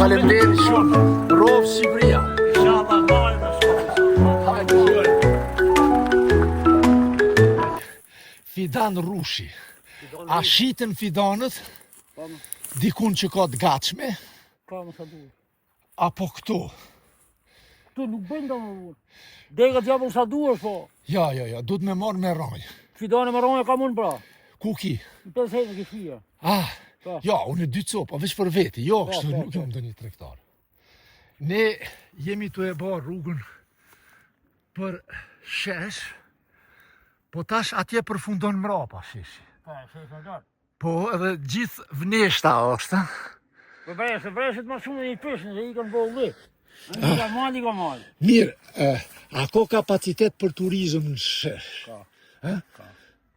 Faleminderit shumë. Rovë Shqipëria. Inshallah, vallë në Fidan Rushi. A shiten fidanët dikun që ka të gatshme, Ka më sa duhet. apo këto? Tu nuk bëjnë do më. Dega t'jabën sa duhet, po. Ja, duhet me marrë me ranj. Fidane me ronja ka mund pra. Ku ki? Në 5 herë në kishia. Po. Ja, unë 2 copa, veç për veti, jo, kështu po, nuk jam ndonjë tregtar. Ne jemi të e bërë rrugën për shesh, po tash atje përfundon mrapa sheshi. Po edhe gjithë vneshta është. Po vreshet ma shumë dhe i pëshnë dhe i kanë bëllë dhe. Në ka mali. Mirë, a ka kapacitet për turizëm në shesh? Ka.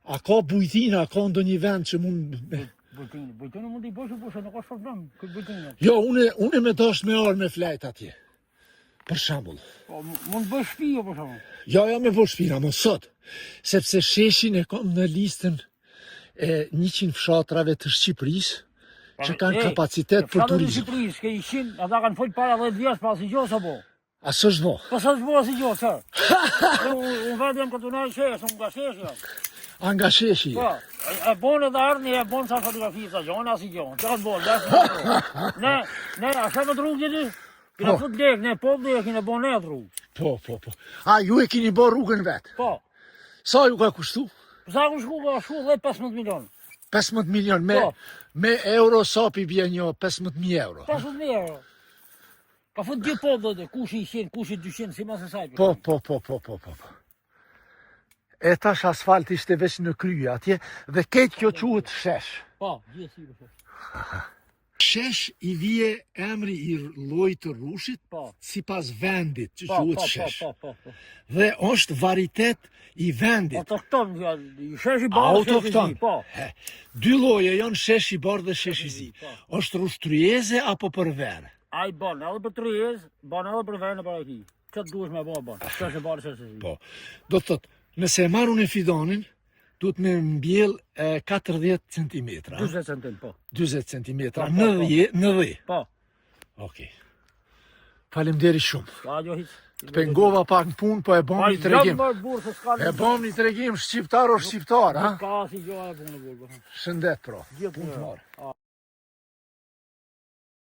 A ka bujtina, a ka ndonjë vend që mund... Bujtinë mund i bëshë, nuk është problem, këtë bujtinë. Jo, unë me dash me arë me flajt atje. Për shambull. Po, mund bësh shpija për shumë. Ja, me bësh shpina, më sot. Sepse sheshin e kam në listën e 100 fshatrave të Shqipërisë, që kanë kapacitet për turizëm. Fshatrat e Shqipërisë, ke 100, ata kanë folë para 10 vjeç pa si gjosa po. A s'është bo? Po sa s'bo si gjosa, sër. Unë vetë jam këtë unaj shesh, unë nga shesh jam. A nga sheshi? Po, e bonë edhe arni, e bonë sa fotografi, sa gjona si gjonë, që kanë bonë, desë. Ne, a shetë të rrugë gjithi? Kina fut lek, ne po dhe e kina bonë e të rrugë. Po. A, ju e kini bo rrugën vetë? Po. Sa ju ka kushtu? Sa ku shku ka shku dhe 15 milion. 15 milion, Po. me euro sa pi bje një 15.000 euro. 15.000 euro. Ka fut gjithë po dhe, kush i 100, kush i 200, si mas e saj. Po. E tash asfalt ishte veç në krye atje, dhe ketë kjo quhet shesh. Po, gjithë si për Shesh i vije emri i llojit të Rushit, si pas vendit që quhet shesh. Po. Dhe është varitet i vendit. Autokton, shesh i bardh, shesh i zi, po. 2 lloje janë shesh i bardh dhe shesh i zi. Është rush tryeze apo për verë? A i banë edhe për tryez, banë edhe për verë në para ki. Qëtë duhesh me banë, shesh i bardh, shesh i zi. Po, do të thotë, nëse e marrë unë e fidanin, duhet me mbjell 40 cm. 20 cm, po. 20 cm, në dhe. Po. Okej. Faleminderit shumë. Pa, jo hiç. Të pengova pak në punë, po e bom një tregim. E bom një tregim shqiptar o shqiptar, ha? Ka si gjoja e punë burë. Shëndet, pro. Punë të marë.